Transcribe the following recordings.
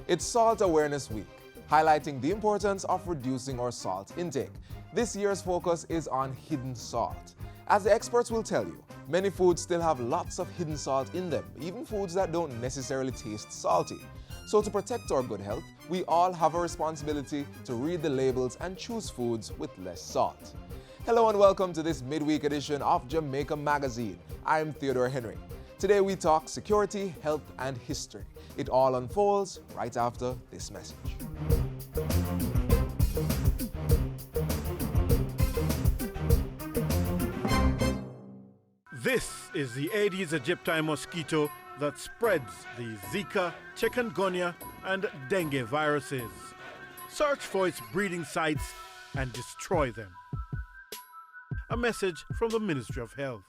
It's Salt Awareness Week, highlighting the importance of reducing our salt intake. This year's focus is on hidden salt. As the experts will tell you, many foods still have lots of hidden salt in them, even foods that don't necessarily taste salty. So to protect our good health, we all have a responsibility to read the labels and choose foods with less salt. Hello and welcome to this midweek edition of Jamaica Magazine. I'm Theodore Henry. Today we talk security, health, and history. It all unfolds right after this message. This is the Aedes aegypti mosquito that spreads the Zika, chikungunya, and dengue viruses. Search for its breeding sites and destroy them. A message from the Ministry of Health.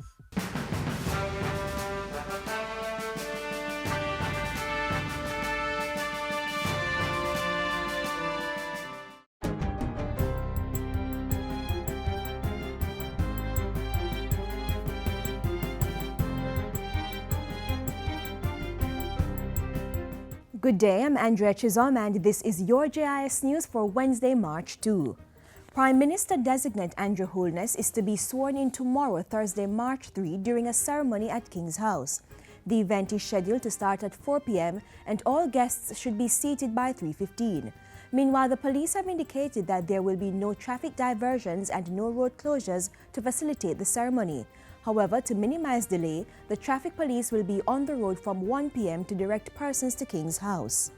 Good day, I'm Andrea Chisholm and this is your JIS News for Wednesday, March 2. Prime Minister-designate Andrew Holness is to be sworn in tomorrow, Thursday, March 3, during a ceremony at King's House. The event is scheduled to start at 4 p.m. and all guests should be seated by 3:15. Meanwhile, the police have indicated that there will be no traffic diversions and no road closures to facilitate the ceremony. However, to minimize delay, the traffic police will be on the road from 1 p.m. to direct persons to King's House.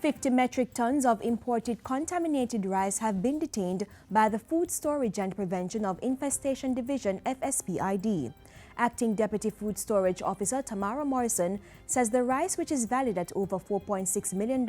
50 metric tons of imported contaminated rice have been detained by the Food Storage and Prevention of Infestation Division FSPID. Acting Deputy Food Storage Officer Tamara Morrison says the rice, which is valued at over $4.6 million,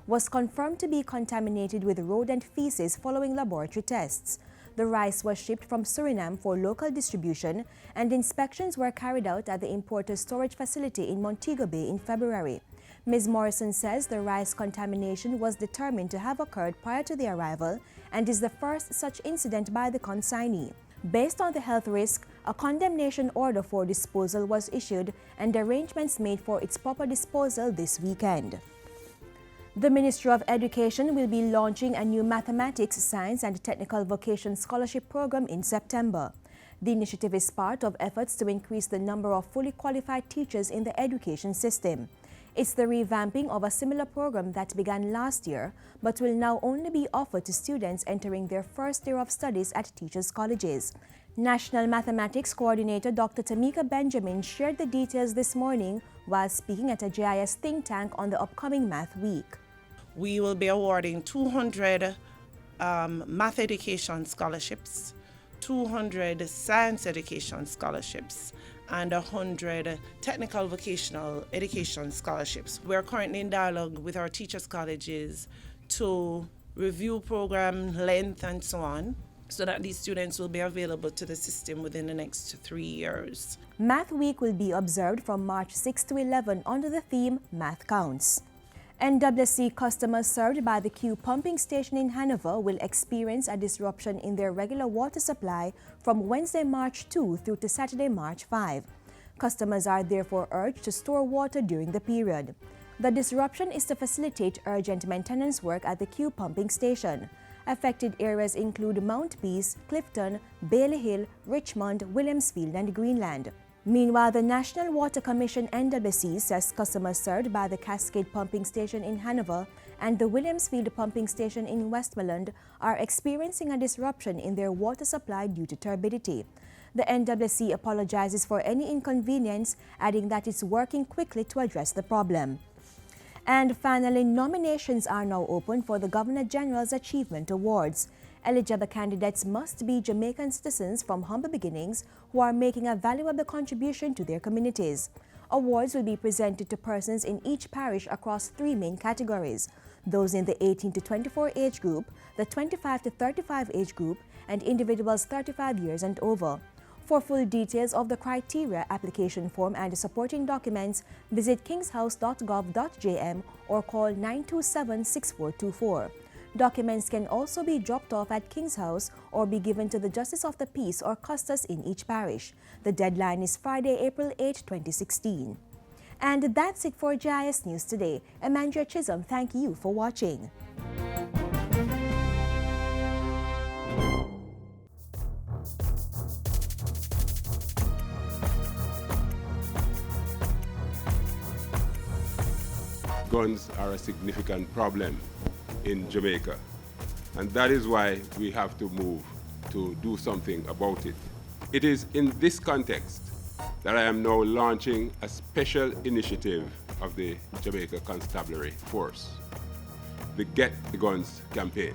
was confirmed to be contaminated with rodent feces following laboratory tests. The rice was shipped from Suriname for local distribution, and inspections were carried out at the importer's storage facility in Montego Bay in February. Ms. Morrison says the rice contamination was determined to have occurred prior to the arrival and is the first such incident by the consignee. Based on the health risk, a condemnation order for disposal was issued and arrangements made for its proper disposal this weekend. The Ministry of Education will be launching a new mathematics, science and technical vocation scholarship program in September. The initiative is part of efforts to increase the number of fully qualified teachers in the education system. It's the revamping of a similar program that began last year, but will now only be offered to students entering their first year of studies at teachers' colleges. National Mathematics Coordinator Dr. Tamika Benjamin shared the details this morning while speaking at a JIS think tank on the upcoming Math Week. We will be awarding 200 math education scholarships, 200 science education scholarships, and 100 technical vocational education scholarships. We are currently in dialogue with our teachers' colleges to review program length and so on, so that these students will be available to the system within the next 3 years. Math Week will be observed from March 6 to 11 under the theme Math Counts. NWC customers served by the Q pumping station in Hanover will experience a disruption in their regular water supply from Wednesday, March 2 through to Saturday, March 5. Customers are therefore urged to store water during the period. The disruption is to facilitate urgent maintenance work at the Q pumping station. Affected areas include Mount Peace, Clifton, Bailey Hill, Richmond, Williamsfield, and Greenland. Meanwhile, the National Water Commission NWC says customers served by the Cascade Pumping Station in Hanover and the Williamsfield Pumping Station in Westmoreland are experiencing a disruption in their water supply due to turbidity. The NWC apologizes for any inconvenience, adding that it's working quickly to address the problem. And finally, nominations are now open for the Governor General's Achievement Awards. Eligible candidates must be Jamaican citizens from humble beginnings who are making a valuable contribution to their communities. Awards will be presented to persons in each parish across 3 main categories: those in the 18 to 24 age group, the 25 to 35 age group, and individuals 35 years and over. For full details of the criteria, application form, and supporting documents, visit kingshouse.gov.jm or call 927-6424. Documents can also be dropped off at King's House or be given to the Justice of the Peace or Custos in each parish. The deadline is Friday, April 8, 2016. And that's it for JIS News today. I'm Andrea Chisholm. Thank you for watching. Guns are a significant problem in Jamaica, and that is why we have to move to do something about it. It is in this context that I am now launching a special initiative of the Jamaica Constabulary Force, the Get the Guns campaign.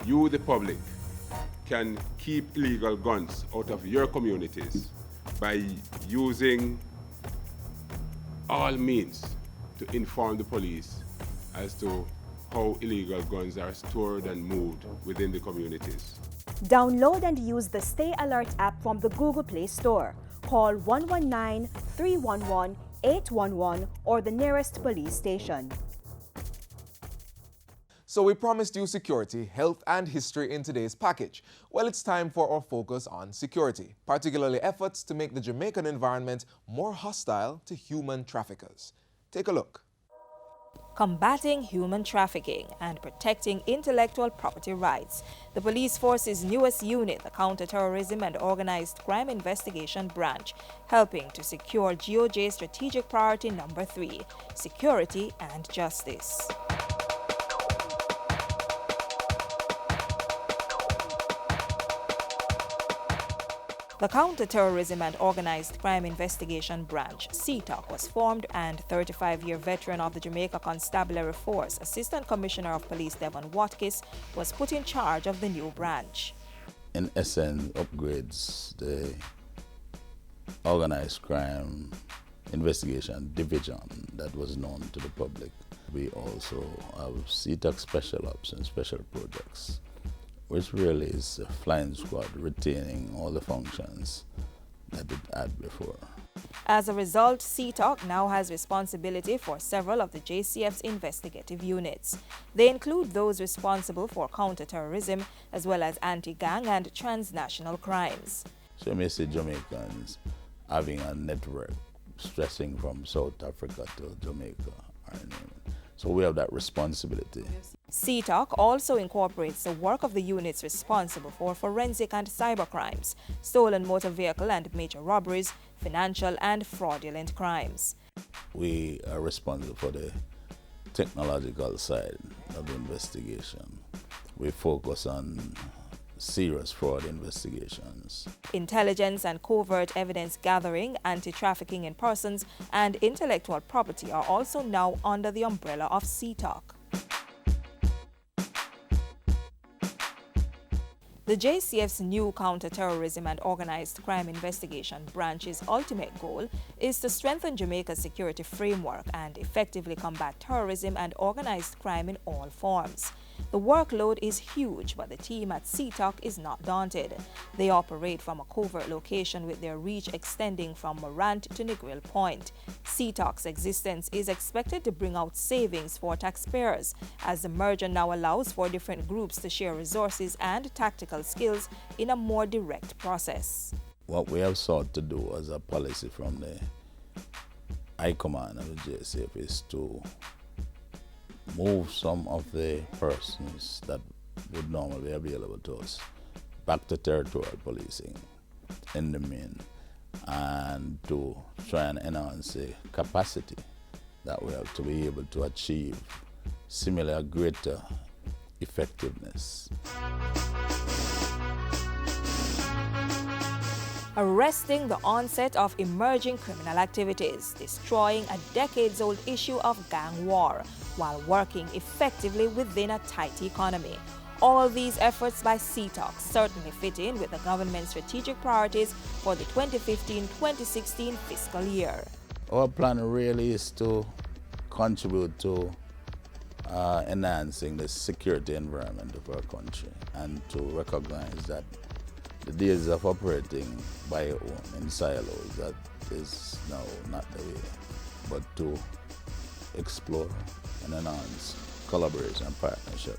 You, the public, can keep illegal guns out of your communities by using all means to inform the police as to how illegal guns are stored and moved within the communities. Download and use the Stay Alert app from the Google Play Store. Call 119-311-811 or the nearest police station. So we promised you security, health, and history in today's package. Well, it's time for our focus on security, particularly efforts to make the Jamaican environment more hostile to human traffickers. Take a look. Combating human trafficking and protecting intellectual property rights. The police force's newest unit, the Counterterrorism and Organized Crime Investigation Branch, helping to secure GOJ's strategic priority number 3, security and justice. The Counterterrorism and Organized Crime Investigation Branch, CTOC, was formed, and 35-year veteran of the Jamaica Constabulary Force, Assistant Commissioner of Police Devon Watkis, was put in charge of the new branch. In essence, upgrades the Organized Crime Investigation Division that was known to the public. We also have CTOC Special Ops and Special Projects, which really is a flying squad retaining all the functions that it had before. As a result, CTOC now has responsibility for several of the JCF's investigative units. They include those responsible for counterterrorism as well as anti-gang and transnational crimes. So you may see Jamaicans having a network stretching from South Africa to Jamaica. So we have that responsibility. CTOC also incorporates the work of the units responsible for forensic and cyber crimes, stolen motor vehicle and major robberies, financial and fraudulent crimes. We are responsible for the technological side of the investigation. We focus on serious fraud investigations. Intelligence and covert evidence gathering, anti-trafficking in persons, and intellectual property are also now under the umbrella of CTOC. The JCF's new Counterterrorism and Organized Crime Investigation Branch's ultimate goal is to strengthen Jamaica's security framework and effectively combat terrorism and organized crime in all forms. The workload is huge, but the team at CTOC is not daunted. They operate from a covert location with their reach extending from Morant to Negril Point. CTOC's existence is expected to bring out savings for taxpayers, as the merger now allows for different groups to share resources and tactical skills in a more direct process. What we have sought to do as a policy from the high command of the JCF is to move some of the persons that would normally be available to us back to territorial policing in the main, and to try and enhance the capacity that we have to be able to achieve similar greater effectiveness. Arresting the onset of emerging criminal activities, destroying a decades-old issue of gang war, while working effectively within a tight economy. All these efforts by CTOC certainly fit in with the government's strategic priorities for the 2015-2016 fiscal year. Our plan really is to contribute to enhancing the security environment of our country, and to recognize that the days of operating by your own in silos, that is now not the way, but to explore and enhance collaboration and partnership.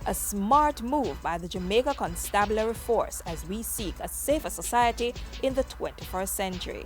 A smart move by the Jamaica Constabulary Force as we seek a safer society in the 21st century.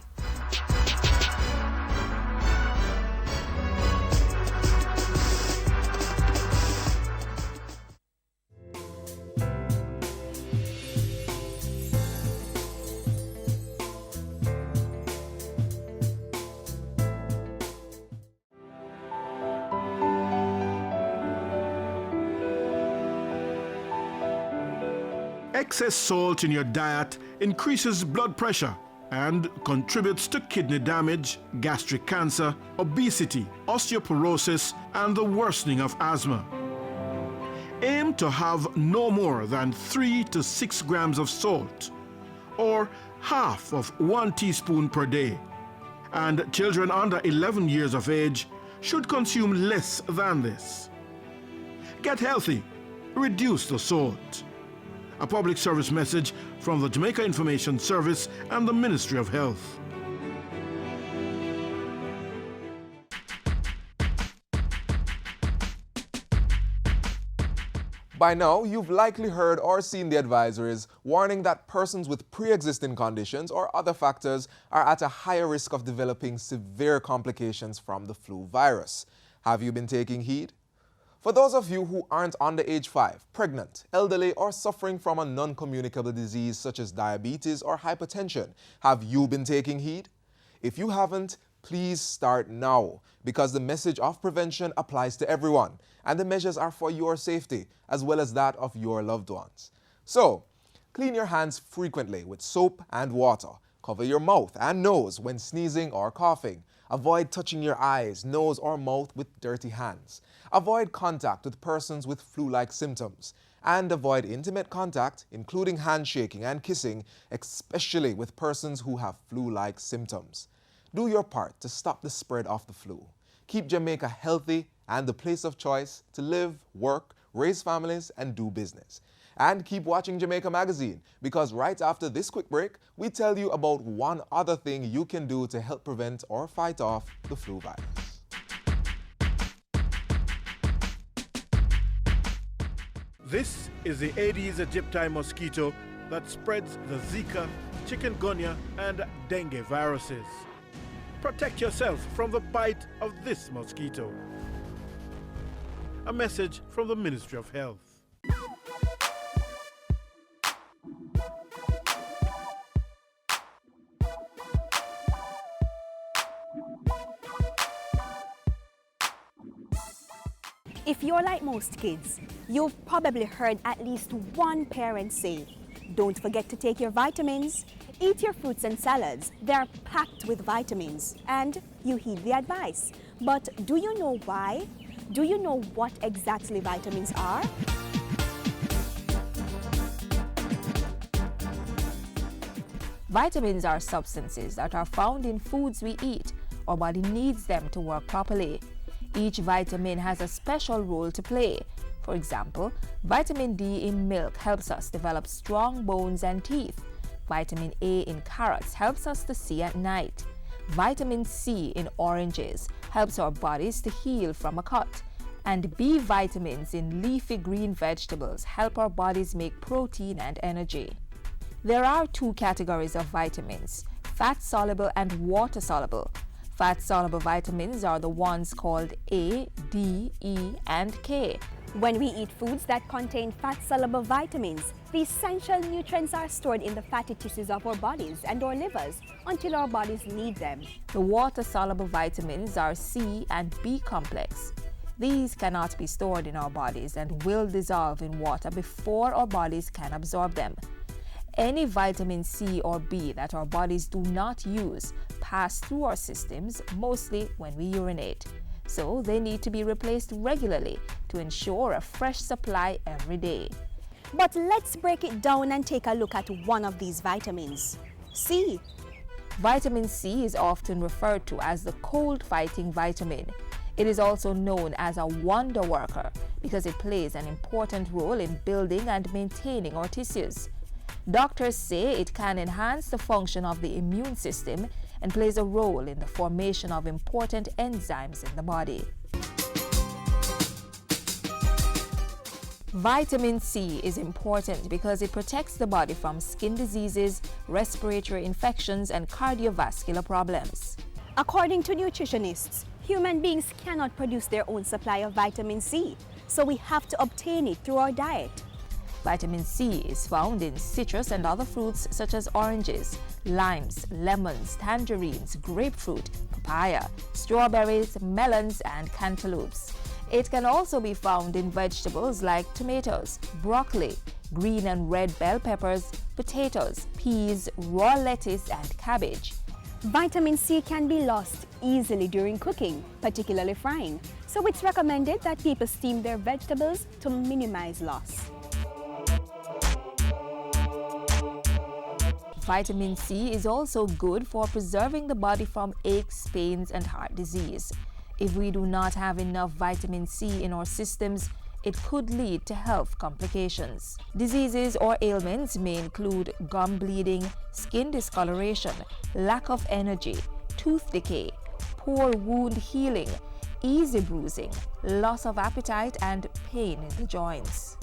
Excess salt in your diet increases blood pressure and contributes to kidney damage, gastric cancer, obesity, osteoporosis, and the worsening of asthma. Aim to have no more than 3 to 6 grams of salt, or half of 1 teaspoon per day. And children under 11 years of age should consume less than this. Get healthy. Reduce the salt. A public service message from the Jamaica Information Service and the Ministry of Health. By now, you've likely heard or seen the advisories warning that persons with pre-existing conditions or other factors are at a higher risk of developing severe complications from the flu virus. Have you been taking heed? For those of you who aren't under age 5, pregnant, elderly, or suffering from a non-communicable disease such as diabetes or hypertension, have you been taking heed? If you haven't, please start now, because the message of prevention applies to everyone, and the measures are for your safety as well as that of your loved ones. So, clean your hands frequently with soap and water. Cover your mouth and nose when sneezing or coughing. Avoid touching your eyes, nose, or mouth with dirty hands. Avoid contact with persons with flu-like symptoms. And avoid intimate contact, including handshaking and kissing, especially with persons who have flu-like symptoms. Do your part to stop the spread of the flu. Keep Jamaica healthy and the place of choice to live, work, raise families, and do business. And keep watching Jamaica Magazine, because right after this quick break, we tell you about one other thing you can do to help prevent or fight off the flu virus. This is the Aedes aegypti mosquito that spreads the Zika, chikungunya, and dengue viruses. Protect yourself from the bite of this mosquito. A message from the Ministry of Health. If you're like most kids, you've probably heard at least one parent say, "Don't forget to take your vitamins. Eat your fruits and salads. They're packed with vitamins." And you heed the advice. But do you know why? Do you know what exactly vitamins are? Vitamins are substances that are found in foods we eat. Our body needs them to work properly. Each vitamin has a special role to play. For example, vitamin D in milk helps us develop strong bones and teeth. Vitamin A in carrots helps us to see at night. Vitamin C in oranges helps our bodies to heal from a cut. And B vitamins in leafy green vegetables help our bodies make protein and energy. There are 2 categories of vitamins, fat-soluble and water-soluble. Fat-soluble vitamins are the ones called A, D, E, and K. When we eat foods that contain fat-soluble vitamins, the essential nutrients are stored in the fatty tissues of our bodies and our livers until our bodies need them. The water-soluble vitamins are C and B complex. These cannot be stored in our bodies and will dissolve in water before our bodies can absorb them. Any vitamin C or B that our bodies do not use pass through our systems, mostly when we urinate. So they need to be replaced regularly to ensure a fresh supply every day. But let's break it down and take a look at one of these vitamins, C. Vitamin C is often referred to as the cold-fighting vitamin. It is also known as a wonder worker because it plays an important role in building and maintaining our tissues. Doctors say it can enhance the function of the immune system and plays a role in the formation of important enzymes in the body. Vitamin C is important because it protects the body from skin diseases, respiratory infections, and cardiovascular problems. According to nutritionists, human beings cannot produce their own supply of vitamin C, so we have to obtain it through our diet. Vitamin C is found in citrus and other fruits such as oranges, limes, lemons, tangerines, grapefruit, papaya, strawberries, melons, and cantaloupes. It can also be found in vegetables like tomatoes, broccoli, green and red bell peppers, potatoes, peas, raw lettuce, and cabbage. Vitamin C can be lost easily during cooking, particularly frying, so it's recommended that people steam their vegetables to minimize loss. Vitamin C is also good for preserving the body from aches, pains, and heart disease. If we do not have enough vitamin C in our systems, it could lead to health complications. Diseases or ailments may include gum bleeding, skin discoloration, lack of energy, tooth decay, poor wound healing, easy bruising, loss of appetite, and pain in the joints.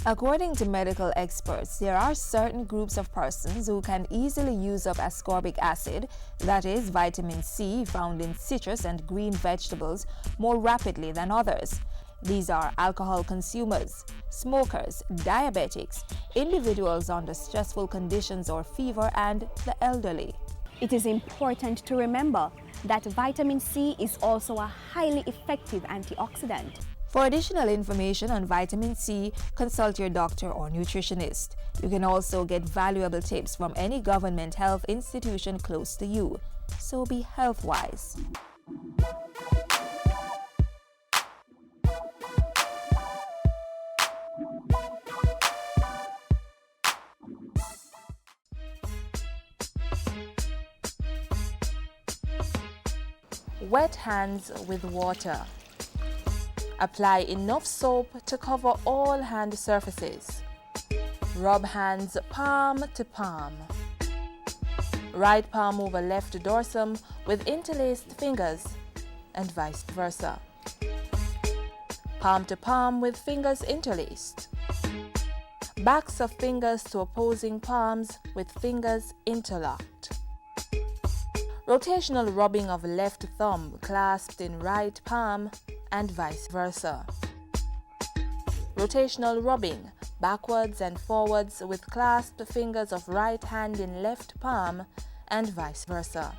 According to medical experts, there are certain groups of persons who can easily use up ascorbic acid, that is, vitamin C found in citrus and green vegetables, more rapidly than others. These are alcohol consumers, smokers, diabetics, individuals under stressful conditions or fever, and the elderly. It is important to remember that vitamin C is also a highly effective antioxidant. For additional information on vitamin C, consult your doctor or nutritionist. You can also get valuable tips from any government health institution close to you. So be health-wise. Wet hands with water. Apply enough soap to cover all hand surfaces. Rub hands palm to palm. Right palm over left dorsum with interlaced fingers and vice versa. Palm to palm with fingers interlaced. Backs of fingers to opposing palms with fingers interlocked. Rotational rubbing of left thumb clasped in right palm and vice versa. Rotational rubbing backwards and forwards with clasped fingers of right hand in left palm and vice versa.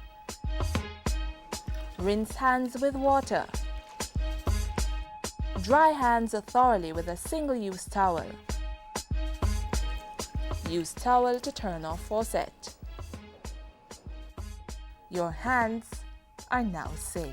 Rinse hands with water. Dry hands thoroughly with a single-use towel. Use towel to turn off faucet. Your hands are now safe.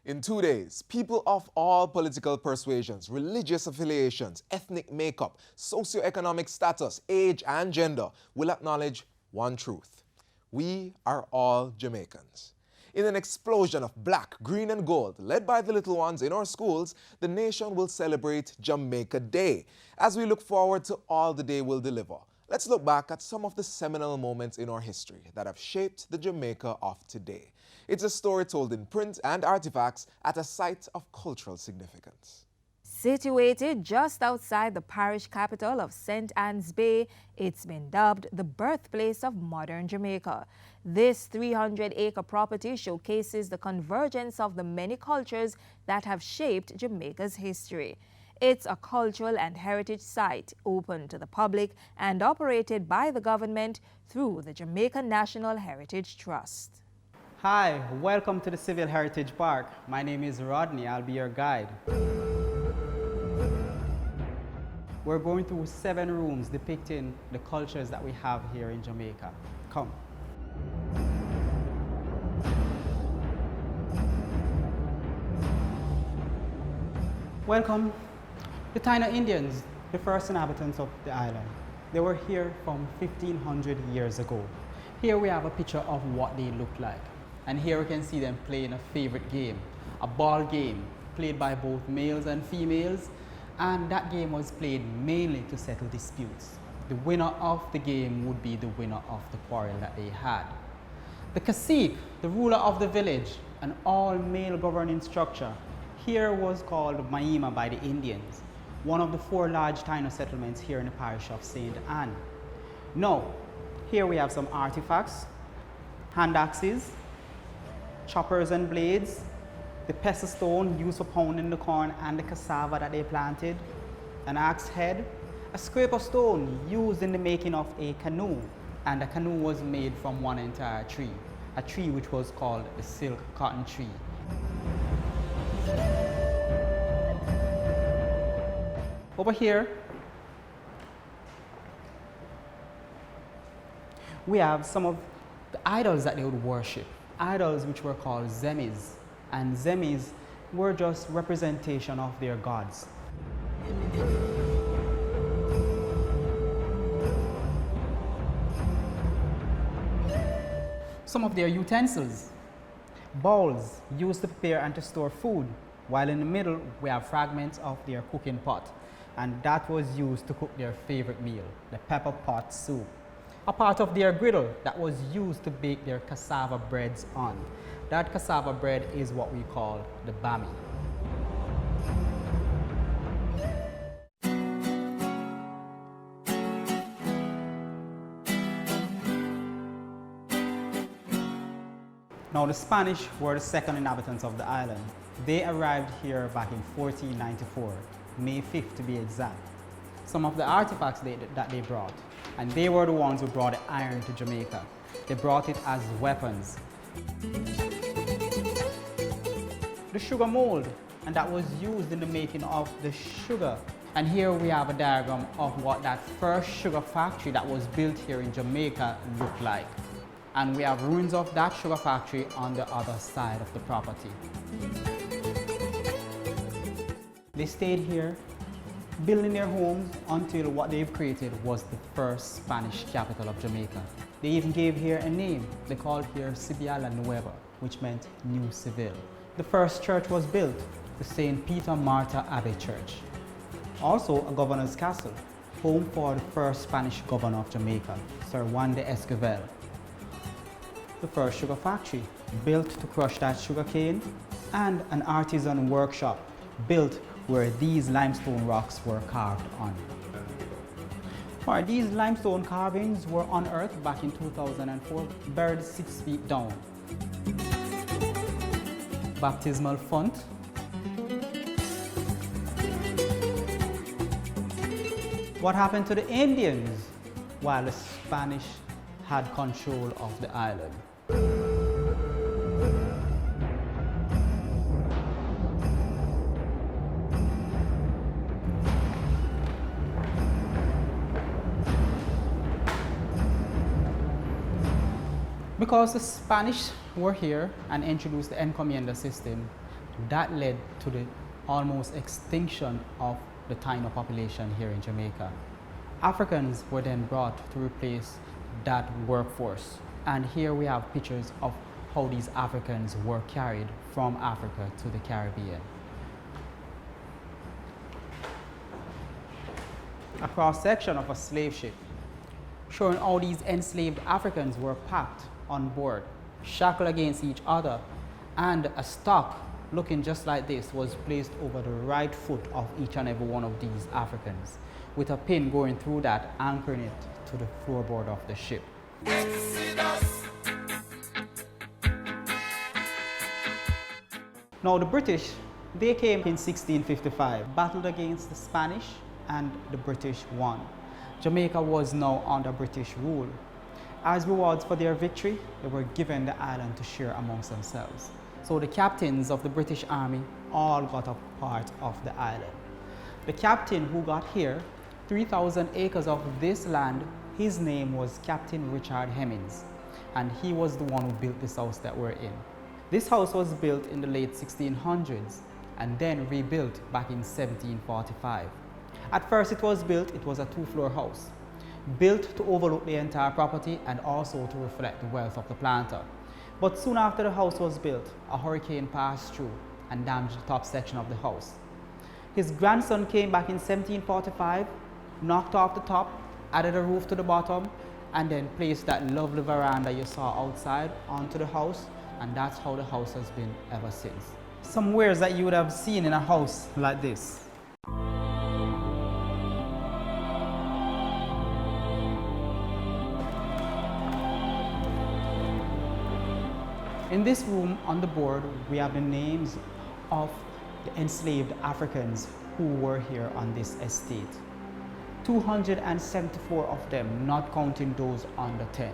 In 2 days, people of all political persuasions, religious affiliations, ethnic makeup, socioeconomic status, age, and gender will acknowledge one truth: we are all Jamaicans. In an explosion of black, green, and gold, led by the little ones in our schools, the nation will celebrate Jamaica Day. As we look forward to all the day will deliver, let's look back at some of the seminal moments in our history that have shaped the Jamaica of today. It's a story told in print and artifacts at a site of cultural significance. Situated just outside the parish capital of St. Anne's Bay, it's been dubbed the birthplace of modern Jamaica. This 300-acre property showcases the convergence of the many cultures that have shaped Jamaica's history. It's a cultural and heritage site open to the public and operated by the government through the Jamaica National Heritage Trust. Hi, welcome to the Civil Heritage Park. My name is Rodney, I'll be your guide. We're going through 7 rooms depicting the cultures that we have here in Jamaica. Come. Welcome. The Taino Indians, the first inhabitants of the island. They were here from 1500 years ago. Here we have a picture of what they look like. And here we can see them playing a favorite game, a ball game played by both males and females. And that game was played mainly to settle disputes. The winner of the game would be the winner of the quarrel that they had. The cacique, the ruler of the village, an all-male governing structure, here was called Maima by the Indians, one of the 4 large Taino settlements here in the parish of St. Anne. Now, here we have some artifacts, hand axes, choppers and blades, the pestle stone used for pounding the corn and the cassava that they planted, an axe head, a scrape of stone used in the making of a canoe, and a canoe was made from one entire tree, a tree which was called the silk cotton tree. Over here, we have some of the idols that they would worship, idols which were called zemis, and zemis were just representation of their gods. Some of their utensils, bowls used to prepare and to store food, while in the middle we have fragments of their cooking pot, and that was used to cook their favorite meal, the pepper pot soup. A part of their griddle that was used to bake their cassava breads on. That cassava bread is what we call the bami. Now the Spanish were the second inhabitants of the island. They arrived here back in 1494, May 5th to be exact. Some of the artifacts that they brought, and they were the ones who brought the iron to Jamaica. They brought it as weapons. The sugar mold, and that was used in the making of the sugar. And here we have a diagram of what that first sugar factory that was built here in Jamaica looked like. And we have ruins of that sugar factory on the other side of the property. They stayed here, building their homes until what they've created was the first Spanish capital of Jamaica. They even gave here a name. They called here Ciudad Nueva, which meant New Seville. The first church was built, the St. Peter Martyr Abbey Church. Also a governor's castle, home for the first Spanish governor of Jamaica, Sir Juan de Esquivel. The first sugar factory, built to crush that sugar cane, and an artisan workshop, built where these limestone rocks were carved on. Alright, these limestone carvings were unearthed back in 2004, buried 6 feet down. Baptismal font. What happened to the Indians while the Spanish had control of the island? Because the Spanish were here and introduced the encomienda system, that led to the almost extinction of the Taino population here in Jamaica. Africans were then brought to replace that workforce. And here we have pictures of how these Africans were carried from Africa to the Caribbean. A cross-section of a slave ship showing how these enslaved Africans were packed on board, shackled against each other, and a stock looking just like this was placed over the right foot of each and every one of these Africans, with a pin going through that, anchoring it to the floorboard of the ship. Now the British, they came in 1655, battled against the Spanish, and the British won. Jamaica was now under British rule. As rewards for their victory, they were given the island to share amongst themselves. So the captains of the British Army all got a part of the island. The captain who got here, 3,000 acres of this land, his name was Captain Richard Hemmings, and he was the one who built this house that we're in. This house was built in the late 1600s and then rebuilt back in 1745. At first it was a 2-floor house, built to overlook the entire property and also to reflect the wealth of the planter. But soon after the house was built, a hurricane passed through and damaged the top section of the house. His grandson came back in 1745, knocked off the top, added a roof to the bottom, and then placed that lovely veranda you saw outside onto the house, and that's how the house has been ever since. Some wares that you would have seen in a house like this. In this room on the board, we have the names of the enslaved Africans who were here on this estate. 274 of them, not counting those under 10.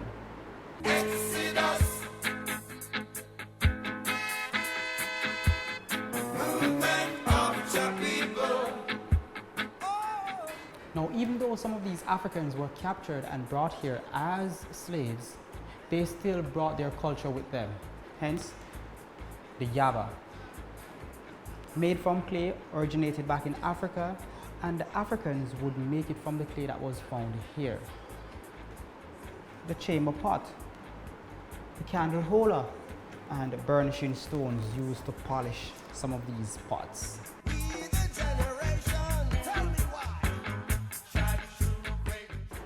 Now, even though some of these Africans were captured and brought here as slaves, they still brought their culture with them. Hence, the yaba. Made from clay, originated back in Africa, and the Africans would make it from the clay that was found here. The chamber pot, the candle holder, and the burnishing stones used to polish some of these pots.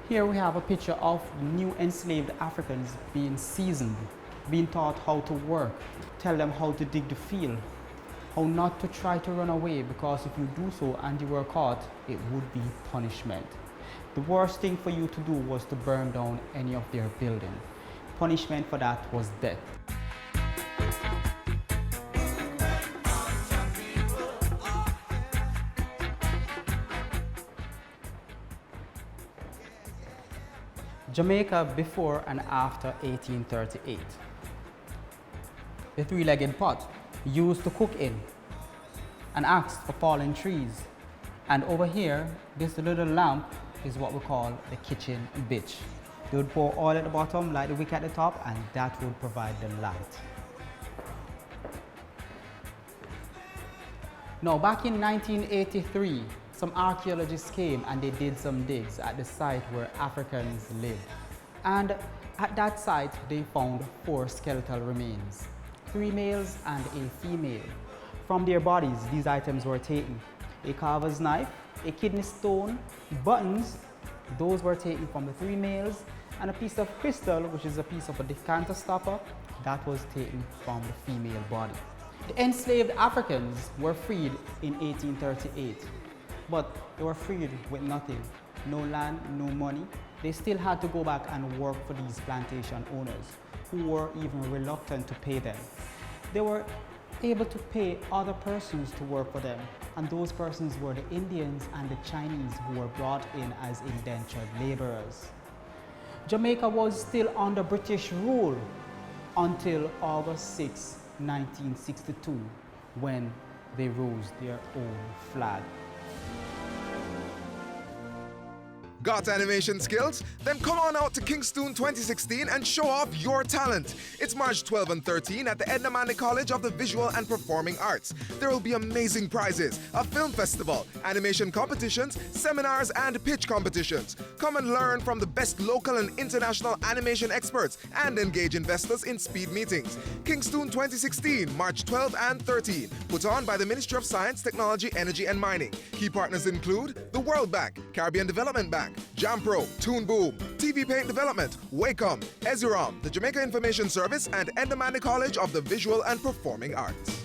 Here we have a picture of new enslaved Africans being seasoned, being taught how to work, tell them how to dig the field, how not to try to run away, because if you do so and you were caught, it would be punishment. The worst thing for you to do was to burn down any of their building. Punishment for that was death. Jamaica before and after 1838. The three-legged pot used to cook in, an axe for falling trees, and over here, this little lamp is what we call the kitchen bitch. They would pour oil at the bottom, light the wick at the top, and that would provide the light. Now, back in 1983, some archaeologists came and they did some digs at the site where Africans lived. And at that site, they found 4 skeletal remains, 3 males and a female. From their bodies, these items were taken. A carver's knife, a kidney stone, buttons, those were taken from the 3 males, and a piece of crystal, which is a piece of a decanter stopper, that was taken from the female body. The enslaved Africans were freed in 1838. But they were freed with nothing, no land, no money. They still had to go back and work for these plantation owners who were even reluctant to pay them. They were able to pay other persons to work for them, and those persons were the Indians and the Chinese who were brought in as indentured laborers. Jamaica was still under British rule until August 6, 1962, when they rose their own flag. Got animation skills? Then come on out to Kingstown 2016 and show off your talent. It's March 12 and 13 at the Edna Manley College of the Visual and Performing Arts. There will be amazing prizes, a film festival, animation competitions, seminars, and pitch competitions. Come and learn from the best local and international animation experts and engage investors in speed meetings. Kingstown 2016, March 12 and 13. Put on by the Ministry of Science, Technology, Energy and Mining. Key partners include the World Bank, Caribbean Development Bank, Jampro, Toon Boom, TV Paint Development, Wacom, Ezirom, the Jamaica Information Service, and Edna Manley College of the Visual and Performing Arts.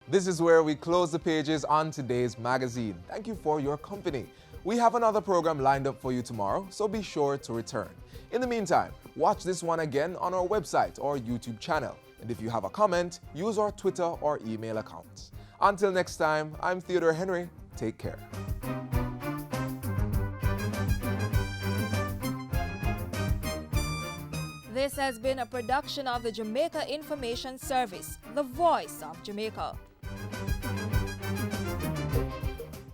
This is where we close the pages on today's magazine. Thank you for your company. We have another program lined up for you tomorrow, so be sure to return. In the meantime, watch this one again on our website or YouTube channel. And if you have a comment, use our Twitter or email accounts. Until next time, I'm Theodore Henry. Take care. This has been a production of the Jamaica Information Service, the voice of Jamaica.